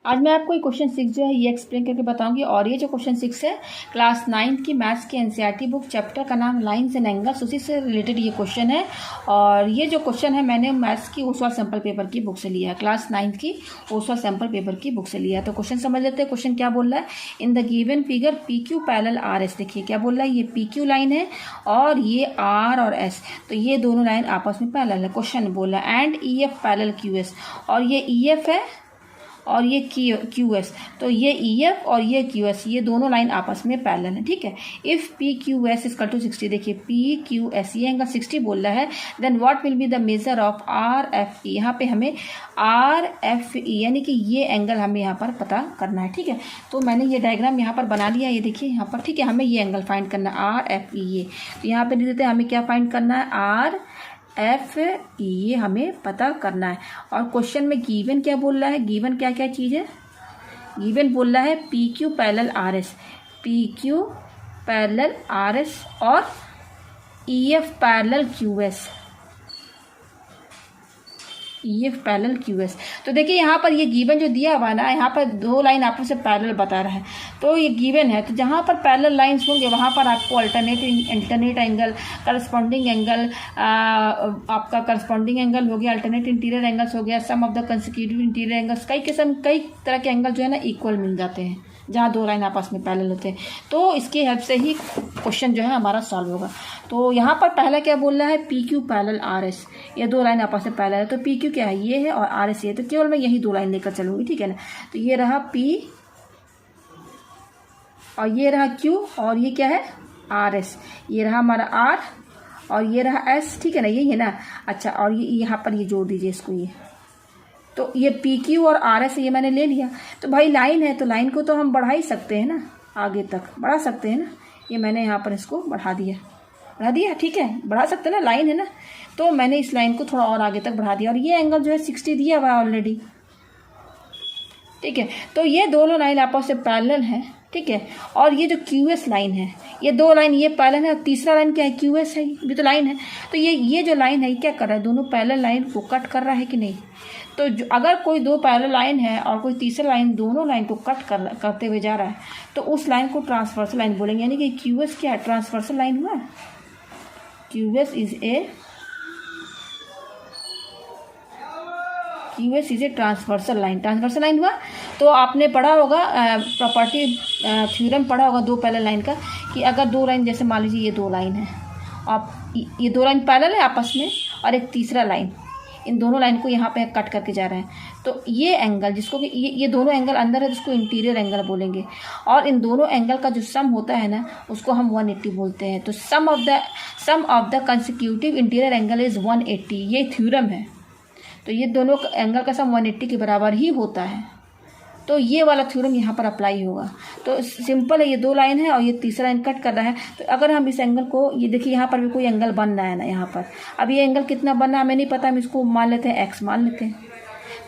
आज मैं आपको ये क्वेश्चन 6 जो है ये एक्सप्लेन करके बताऊंगी। और ये जो क्वेश्चन 6 है क्लास 9 की मैथ्स की एनसीईआरटी बुक चैप्टर का नाम लाइंस एंड एंगल्स, उसी से रिलेटेड ये क्वेश्चन है। और ये जो क्वेश्चन है मैंने मैथ्स की ओसवाल सैम्पल पेपर की बुक से लिया है, क्लास 9 की ओसवाल सैम्पल पेपर की बुक से लिया है। तो क्वेश्चन समझ लेते हैं। क्वेश्चन क्या बोल रहा है, in the given figure P Q parallel R S. देखिए क्या बोल रहा है, ये पी क्यू लाइन है और ये आर और एस, तो ये दोनों लाइन आपस में पैरेलल है। क्वेश्चन बोल रहा है and E F parallel Q S, और ये ई एफ है और ये क्यू एस, तो ये ई एफ और ये क्यू एस, ये दोनों लाइन आपस में पैरेलल है। ठीक है, if P Q S equal to 60, देखिए पी क्यू एस ये एंगल 60 बोल रहा है, then what will be the measure of R F E. यहाँ पे हमें आर एफ ई यानी कि ये एंगल हमें यहाँ पर पता करना है। ठीक है, तो मैंने ये डायग्राम यहाँ पर बना लिया, ये देखिए यहाँ पर। ठीक है, हमें ये एंगल फाइंड करना है आर एफ ई ये, तो यहाँ पे लिख देते हैं हमें क्या फाइंड करना है, आर एफ ई ये हमें पता करना है। और क्वेश्चन में गिवन क्या बोल रहा है, गिवन क्या क्या चीज़ है, गिवन बोल रहा है P Q parallel R S, P Q parallel R S और E F parallel Q S, E F parallel Q S. तो देखिए यहाँ पर ये गिवन जो दिया हुआ है ना, यहाँ पर दो लाइन आपस में पैरेलल बता रहा है, तो ये गिवन है। तो जहाँ पर पैरेलल लाइंस होंगे वहाँ पर आपको अल्टरनेट एंगल, करस्पॉन्डिंग एंगल, आपका करस्पॉन्डिंग एंगल हो गया, अल्टरनेट इंटीरियर एंगल्स हो गया, sum of the consecutive interior angles, कई तरह के एंगल जो है ना इक्वल मिल जाते हैं जहाँ दो लाइन आपस में पैरेलल होते हैं। तो इसकी हेल्प से ही क्वेश्चन जो है हमारा सॉल्व होगा। तो यहाँ पर पहला क्या बोल रहा है, P Q parallel R S, ये दो लाइन आपस में पैरेलल है, तो पी क्यू क्या है, ये है, और आर एस ये, तो केवल मैं यही दो लाइन लेकर चलूँगी। ठीक है ना, तो ये रहा पी और ये रहा क्यू और ये क्या है आर एस, ये रहा हमारा आर और ये रहा एस। ठीक है ना, यही है ना। अच्छा, और ये यहाँ पर ये जोड़ दीजिए इसको, ये तो ये पी क्यू और आर एस ये मैंने ले लिया। तो भाई लाइन है तो लाइन को तो हम बढ़ा ही सकते हैं ना, आगे तक बढ़ा सकते हैं ना। ये मैंने यहाँ पर इसको बढ़ा दिया। ठीक है, बढ़ा सकते हैं ना, लाइन है ना, तो मैंने इस लाइन को थोड़ा और आगे तक बढ़ा दिया। और ये एंगल जो है 60 दिया हुआ है ऑलरेडी। ठीक है, तो ये दोनों लाइन आपस में पैरेलल है। ठीक है, और ये जो क्यू एस लाइन है, ये दो लाइन ये पैरेलल है, और तीसरा लाइन क्या है, क्यू एस है, भी तो लाइन है। तो ये जो लाइन है ये क्या कर रहा है, दोनों पैरेलल लाइन को कट कर रहा है कि नहीं। तो अगर कोई दो पैरेलल लाइन है और कोई तीसरा लाइन दोनों लाइन को कट करते हुए जा रहा है, तो उस लाइन को ट्रांसवर्सल लाइन बोलेंगे। यानी कि क्यू एस क्या है, ट्रांसवर्सल लाइन हुआ। Q S is a transversal line हुआ। तो आपने पढ़ा होगा प्रॉपर्टी थ्योरम पढ़ा होगा दो पैरेलल लाइन का, कि अगर दो लाइन, जैसे मान लीजिए ये दो लाइन है, आप ये दो लाइन पैरेलल है आपस में, और एक तीसरा लाइन, इन दोनों लाइन को यहाँ पे कट करके जा रहे हैं, तो ये एंगल जिसको कि ये दोनों एंगल अंदर है, जिसको इंटीरियर एंगल बोलेंगे। और इन दोनों एंगल का जो सम होता है ना, उसको हम 180 बोलते हैं। तो sum of the consecutive interior angle is 180, ये थ्योरम है। तो ये दोनों एंगल का सम 180 के बराबर ही होता है। तो ये वाला थ्योरम यहाँ पर अप्लाई होगा। तो सिंपल है, ये दो लाइन है और ये तीसरा लाइन कट कर रहा है। तो अगर हम इस एंगल को, ये देखिए यहाँ पर भी कोई एंगल बन रहा है ना, यहाँ पर अब ये एंगल कितना बन रहा है हमें नहीं पता, हम इसको मान लेते हैं एक्स मान लेते हैं।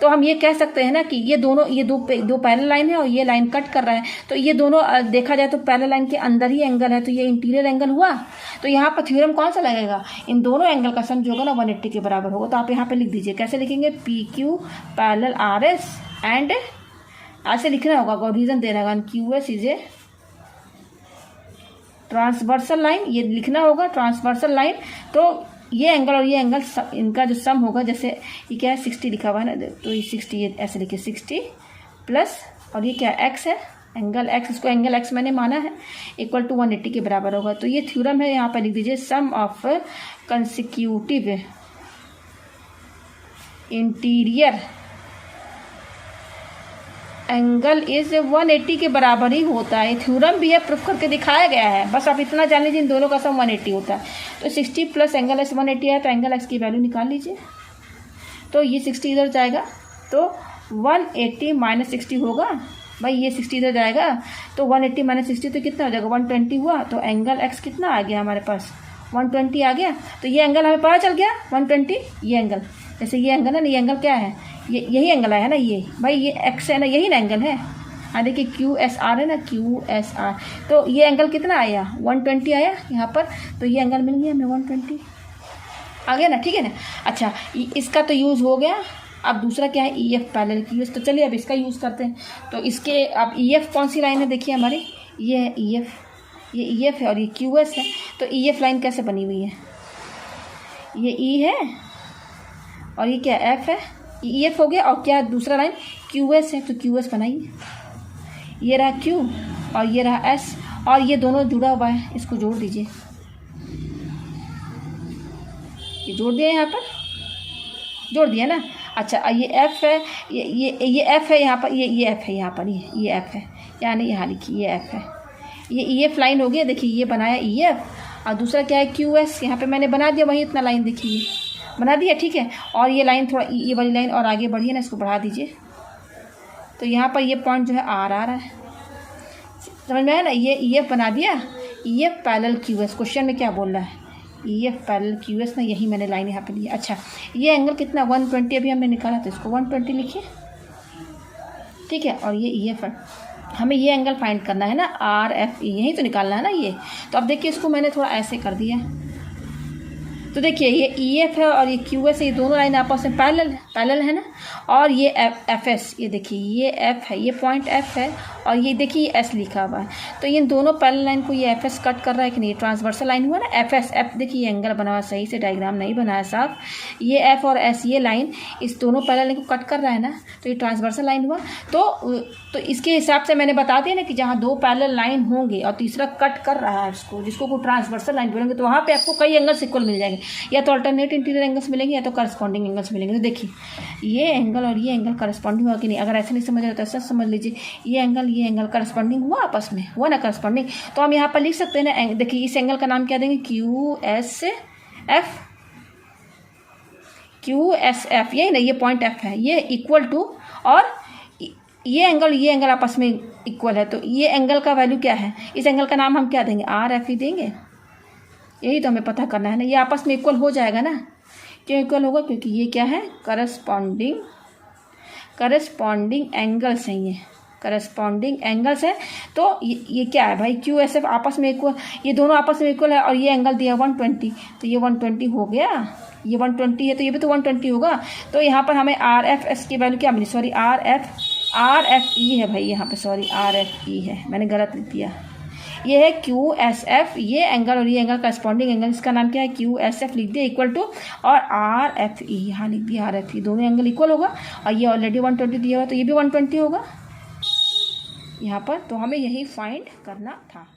तो हम ये कह सकते हैं ना कि ये दो पैरेलल लाइन है और ये लाइन कट कर रहा है, तो ये दोनों देखा जाए तो पैरेलल लाइन के अंदर ही एंगल है, तो ये इंटीरियर एंगल हुआ। तो यहाँ पर थ्योरम कौन सा लगेगा, इन दोनों एंगल का सम जो होगा ना 180 के बराबर होगा। तो आप यहाँ पे लिख दीजिए, कैसे लिखेंगे, P Q parallel R S and, ऐसे लिखना होगा, रीजन दे रहेगा, Q S is a transversal line, ये लिखना होगा ट्रांसवर्सल लाइन। तो ये एंगल और ये एंगल इनका जो सम होगा, जैसे ये क्या है 60 लिखा हुआ है ना, तो ये 60 ये ऐसे लिखे 60 प्लस, और ये क्या एक्स है, एंगल एक्स, इसको एंगल एक्स मैंने माना है, इक्वल टू 180 के बराबर होगा। तो ये थ्योरम है, यहाँ पर लिख दीजिए, sum of consecutive interior angle is 180 के बराबर ही होता है। थ्योरम भी है, प्रूफ करके दिखाया गया है, बस आप इतना जान लीजिए इन दोनों का सम 180 होता है। तो 60 प्लस एंगल एक्स 180 है, तो एंगल एक्स की वैल्यू निकाल लीजिए। तो ये 60 इधर जाएगा, तो 180 माइनस 60 होगा, भाई ये 60 इधर जाएगा, तो 180 माइनस 60 तो कितना हो जाएगा, 120 हुआ। तो एंगल एक्स कितना आ गया हमारे पास, 120 आ गया। तो ये एंगल हमें पता चल गया 120, ये एंगल, जैसे ये एंगल है ना, ये एंगल क्या है, यही एंगल है ना, ये भाई ये एक्स है ना, यही ना एंगल है। हाँ देखिए क्यू एस आर है ना, क्यू एस आर, तो ये एंगल कितना आया, 120 आया यहाँ पर। तो ये एंगल मिल गया हमें 120 आ गया ना। ठीक है ना। अच्छा, इसका तो यूज़ हो गया। अब दूसरा क्या है, ई एफ पैरेलल क्यू एस। तो चलिए अब इसका यूज़ करते हैं। तो इसके अब ई एफ कौन सी लाइन है, देखिए हमारी ये है ई एफ, ये ई एफ है और ये क्यू एस है। तो ई एफ लाइन कैसे बनी हुई है, ये ई है और ये क्या एफ है, ई एफ हो गया और क्या दूसरा लाइन क्यू एस है। तो क्यू एस बनाइए, ये रहा क्यू और ये रहा एस और ये दोनों जुड़ा हुआ है, इसको जोड़ दीजिए। ये जोड़ दिया, यहाँ पर जोड़ दिया ना। अच्छा ये एफ है, ये एफ है यहाँ पर, ये एफ है यहाँ पर, ये एफ है, यानी यहाँ लिखिए ये एफ है। ये ई एफ लाइन हो गई, देखिए ये बनाया ई एफ और दूसरा क्या है क्यू एस, यहाँ पे मैंने बना दिया वही इतना लाइन, देखिए बना दिया, ठीक है। और ये लाइन थोड़ा ये वाली लाइन और आगे बढ़िए ना, इसको बढ़ा दीजिए। तो यहाँ पर ये पॉइंट जो है आर आ रहा है, समझ में आया ना। ये ई एफ बना दिया, ई F parallel Q S. Question में क्या बोल रहा है, ई एफ पैरेलल क्यू एस ना, यही मैंने लाइन यहाँ पे ली। अच्छा ये एंगल कितना 120 अभी हमने निकाला, तो इसको 120 लिखिए, ठीक है। और ये ई एफ है, हमें ये एंगल फाइंड करना है ना, आर एफ ई, यही तो निकालना है ना ये। तो अब देखिए इसको मैंने थोड़ा ऐसे कर दिया, तो देखिए ये ई एफ है और ये क्यू एस है, ये दोनों लाइन आपस में पैरेलल है ना। और ये एफ एस, ये देखिए ये एफ है, ये पॉइंट एफ है और ये देखिए एस लिखा हुआ है। तो ये दोनों पैरेलल लाइन को ये एफ एस कट कर रहा है कि नहीं, ट्रांसवर्सल लाइन हुआ ना एफ एस। एफ देखिए ये एंगल बना हुआ, सही से डायग्राम नहीं बनाया साफ। ये एफ और एस ये लाइन इस दोनों पैरेलल लाइन को कट कर रहा है ना, तो ये ट्रांसवर्सल लाइन हुआ। तो इसके हिसाब से मैंने बता दिया ना कि जहाँ दो पैरेलल लाइन होंगे और तीसरा कट कर रहा है उसको, जिसको को ट्रांसवर्सल लाइन बोलेंगे, तो वहाँ पे आपको कई एंगल्स इक्वल मिल जाएंगे, या तो अल्टरनेट इंटीरियर एंगल्स मिलेंगे या तो करस्पॉन्डिंग एंगल्स मिलेंगे। तो देखिए ये एंगल और ये एंगल करस्पॉन्डिंग हुआ कि नहीं, अगर ऐसे नहीं समझ रहे तो ऐसा समझ लीजिए, ये एंगल करस्पॉन्डिंग हुआ आपस में, हुआ ना करस्पॉन्डिंग। तो हम यहाँ पर लिख सकते हैं ना, देखिए इस एंगल का नाम क्या देंगे, Q S F, Q S F, यही ना, ये पॉइंट एफ है, ये इक्वल टू, और ये एंगल आपस में इक्वल है। तो ये एंगल का वैल्यू क्या है, इस एंगल का नाम हम क्या देंगे, आर एफ ही देंगे। यही तो हमें पता करना है ना, ये आपस में इक्वल हो जाएगा ना। क्यों इक्वल होगा, क्योंकि ये क्या है, करस्पॉन्डिंग एंगल्स हैं, ये करस्पॉन्डिंग एंगल्स है। तो ये क्या है भाई, क्यू एस एफ आपस में इक्वल, ये दोनों आपस में इक्वल है और ये एंगल दिया 120, तो ये 120 हो गया, ये 120 है तो ये भी तो 120 होगा। तो यहाँ पर हमें आर एफ एस की वैल्यू क्या मिली, सॉरी आर एफ ई है भाई, यहाँ पे सॉरी आर एफ ई है, मैंने गलत लिख दिया। ये है क्यू एस एफ, ये एंगल और ये एंगल करस्पॉन्डिंग एंगल, इसका नाम क्या है, क्यू एस एफ लिख दिया इक्वल टू, और आर एफ ई यहाँ लिख दिया, आर एफ ई, दोनों एंगल इक्वल होगा। और ये ऑलरेडी 120 दिया हुआ तो ये भी 120 होगा यहाँ पर। तो हमें यही फाइंड करना था।